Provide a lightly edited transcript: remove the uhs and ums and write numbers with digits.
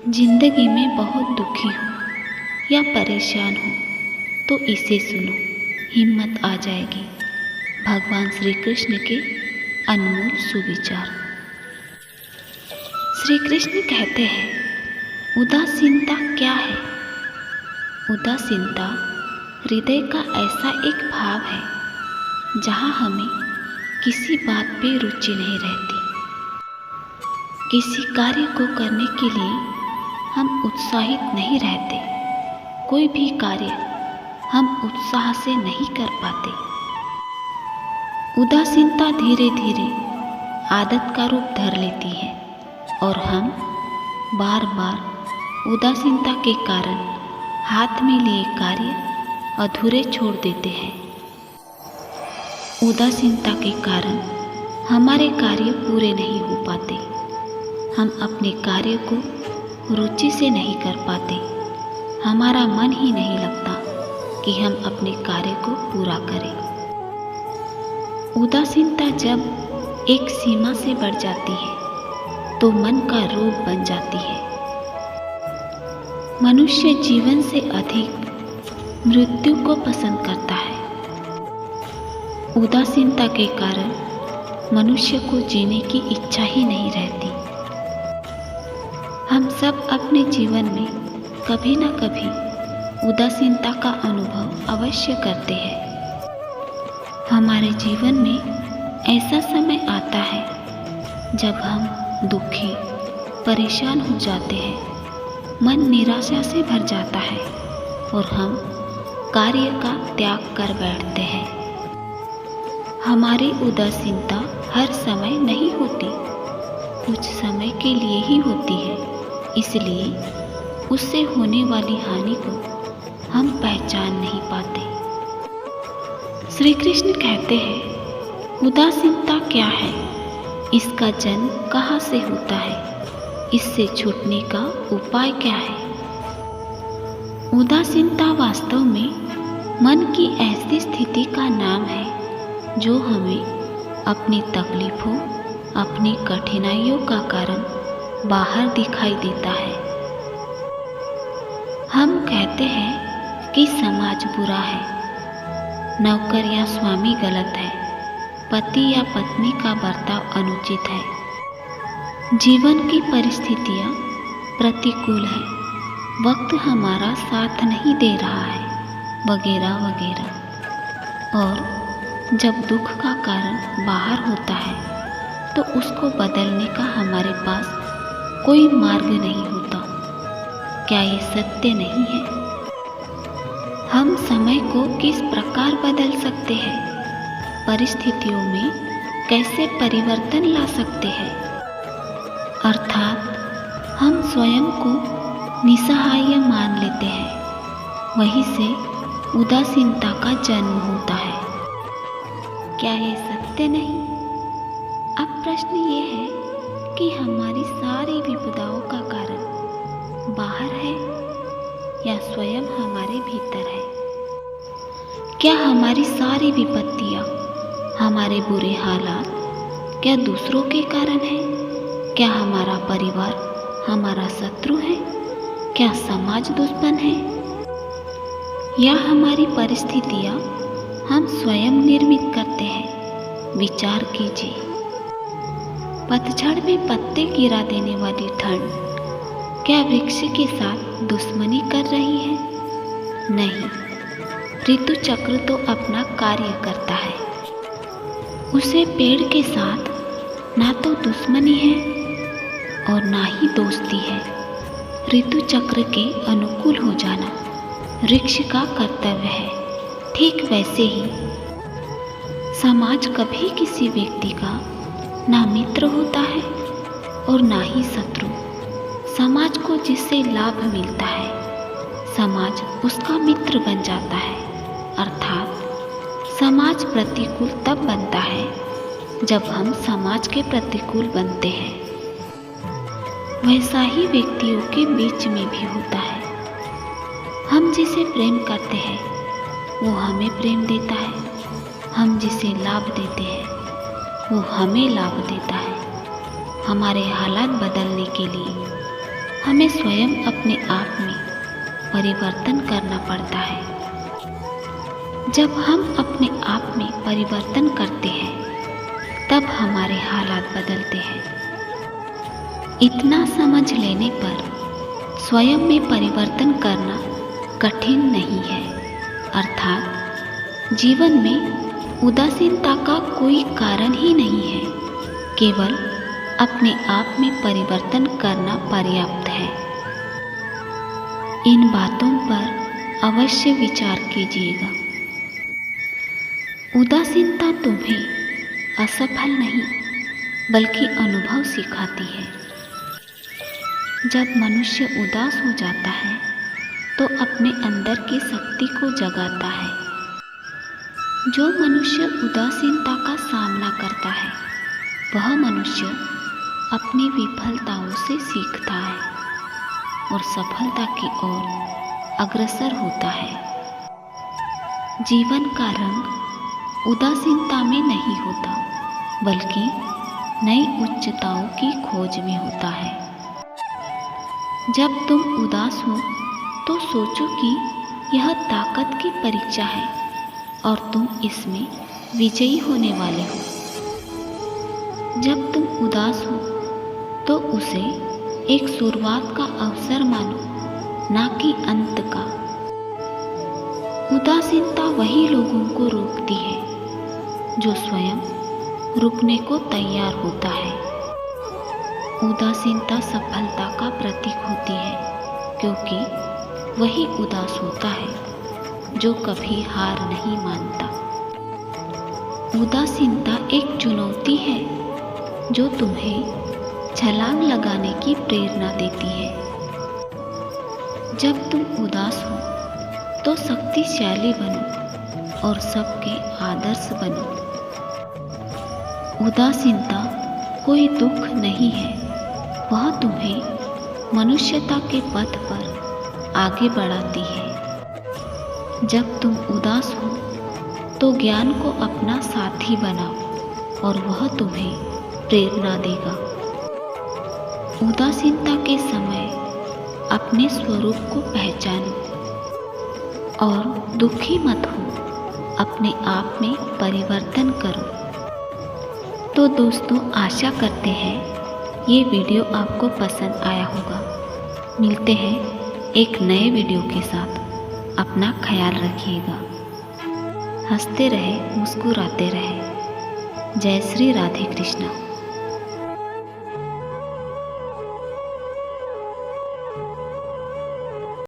जिंदगी में बहुत दुखी हो या परेशान हो तो इसे सुनो, हिम्मत आ जाएगी। भगवान श्री कृष्ण के अनमोल सुविचार। श्री कृष्ण कहते हैं, उदासीनता क्या है? उदासीनता हृदय का ऐसा एक भाव है जहाँ हमें किसी बात पे रुचि नहीं रहती। किसी कार्य को करने के लिए हम उत्साहित नहीं रहते। कोई भी कार्य हम उत्साह से नहीं कर पाते। उदासीनता धीरे धीरे आदत का रूप धर लेती है और हम बार बार उदासीनता के कारण हाथ में लिए कार्य अधूरे छोड़ देते हैं। उदासीनता के कारण हमारे कार्य पूरे नहीं हो पाते। हम अपने कार्य को रुचि से नहीं कर पाते। हमारा मन ही नहीं लगता कि हम अपने कार्य को पूरा करें। उदासीनता जब एक सीमा से बढ़ जाती है तो मन का रोग बन जाती है। मनुष्य जीवन से अधिक मृत्यु को पसंद करता है। उदासीनता के कारण मनुष्य को जीने की इच्छा ही नहीं रहती। हम सब अपने जीवन में कभी न कभी उदासीनता का अनुभव अवश्य करते हैं। हमारे जीवन में ऐसा समय आता है जब हम दुखी, परेशान हो जाते हैं। मन निराशा से भर जाता है और हम कार्य का त्याग कर बैठते हैं। हमारी उदासीनता हर समय नहीं होती, कुछ समय के लिए ही होती है। इसलिए उससे होने वाली हानि को हम पहचान नहीं पाते। श्री कृष्ण कहते हैं, उदासीनता क्या है? इसका जन्म कहाँ से होता है? इससे छूटने का उपाय क्या है? उदासीनता वास्तव में मन की ऐसी स्थिति का नाम है जो हमें अपनी तकलीफों, अपनी कठिनाइयों का कारण बाहर दिखाई देता है। हम कहते हैं कि समाज बुरा है, नौकर या स्वामी गलत है, पति या पत्नी का बर्ताव अनुचित है, जीवन की परिस्थितियाँ प्रतिकूल है, वक्त हमारा साथ नहीं दे रहा है, वगैरह वगैरह। और जब दुख का कारण बाहर होता है तो उसको बदलने का हमारे पास कोई मार्ग नहीं होता। क्या ये सत्य नहीं है? हम समय को किस प्रकार बदल सकते हैं? परिस्थितियों में कैसे परिवर्तन ला सकते हैं? अर्थात हम स्वयं को निसहाय मान लेते हैं। वहीं से उदासीनता का जन्म होता है। क्या ये सत्य नहीं? अब प्रश्न ये है कि हमारी सारी विपदाओं का कारण बाहर है या स्वयं हमारे भीतर है? क्या हमारी सारी विपत्तियाँ, हमारे बुरे हालात क्या दूसरों के कारण है? क्या हमारा परिवार हमारा शत्रु है? क्या समाज दुश्मन है? या हमारी परिस्थितियाँ हम स्वयं निर्मित करते हैं? विचार कीजिए। पतझड़ में पत्ते गिरा देने वाली ठंड क्या वृक्ष के साथ दुश्मनी कर रही है? नहीं, ऋतु चक्र तो अपना कार्य करता है। उसे पेड़ के साथ ना तो दुश्मनी है और ना ही दोस्ती है। ऋतु चक्र के अनुकूल हो जाना वृक्ष का कर्तव्य है। ठीक वैसे ही समाज कभी किसी व्यक्ति का ना मित्र होता है और ना ही शत्रु। समाज को जिससे लाभ मिलता है, समाज उसका मित्र बन जाता है। अर्थात समाज प्रतिकूल तब बनता है जब हम समाज के प्रतिकूल बनते हैं। वैसा ही व्यक्तियों के बीच में भी होता है। हम जिसे प्रेम करते हैं वो हमें प्रेम देता है, हम जिसे लाभ देते हैं वो हमें लाभ देता है। हमारे हालात बदलने के लिए हमें स्वयं अपने आप में परिवर्तन करना पड़ता है। जब हम अपने आप में परिवर्तन करते हैं तब हमारे हालात बदलते हैं। इतना समझ लेने पर स्वयं में परिवर्तन करना कठिन नहीं है। अर्थात जीवन में उदासीनता का कोई कारण ही नहीं है, केवल अपने आप में परिवर्तन करना पर्याप्त है। इन बातों पर अवश्य विचार कीजिएगा। उदासीनता तुम्हें असफल नहीं बल्कि अनुभव सिखाती है। जब मनुष्य उदास हो जाता है तो अपने अंदर की शक्ति को जगाता है। जो मनुष्य उदासीनता का सामना करता है वह मनुष्य अपनी विफलताओं से सीखता है और सफलता की ओर अग्रसर होता है। जीवन का रंग उदासीनता में नहीं होता बल्कि नई उच्चताओं की खोज में होता है। जब तुम उदास हो तो सोचो कि यह ताकत की परीक्षा है और तुम इसमें विजयी होने वाले हो। जब तुम उदास हो तो उसे एक शुरुआत का अवसर मानो, ना कि अंत का। उदासीनता वही लोगों को रोकती है जो स्वयं रुकने को तैयार होता है। उदासीनता सफलता का प्रतीक होती है, क्योंकि वही उदास होता है जो कभी हार नहीं मानता। उदासीनता एक चुनौती है जो तुम्हें छलांग लगाने की प्रेरणा देती है। जब तुम उदास हो तो शक्तिशाली बनो और सबके आदर्श बनो। उदासीनता कोई दुख नहीं है, वह तुम्हें मनुष्यता के पथ पर आगे बढ़ाती है। जब तुम उदास हो तो ज्ञान को अपना साथी बनाओ और वह तुम्हें प्रेरणा देगा। उदासीनता के समय अपने स्वरूप को पहचानो और दुखी मत हो, अपने आप में परिवर्तन करो। तो दोस्तों, आशा करते हैं ये वीडियो आपको पसंद आया होगा। मिलते हैं एक नए वीडियो के साथ। अपना ख्याल रखिएगा। हंसते रहे, मुस्कुराते रहे। जय श्री राधे कृष्णा।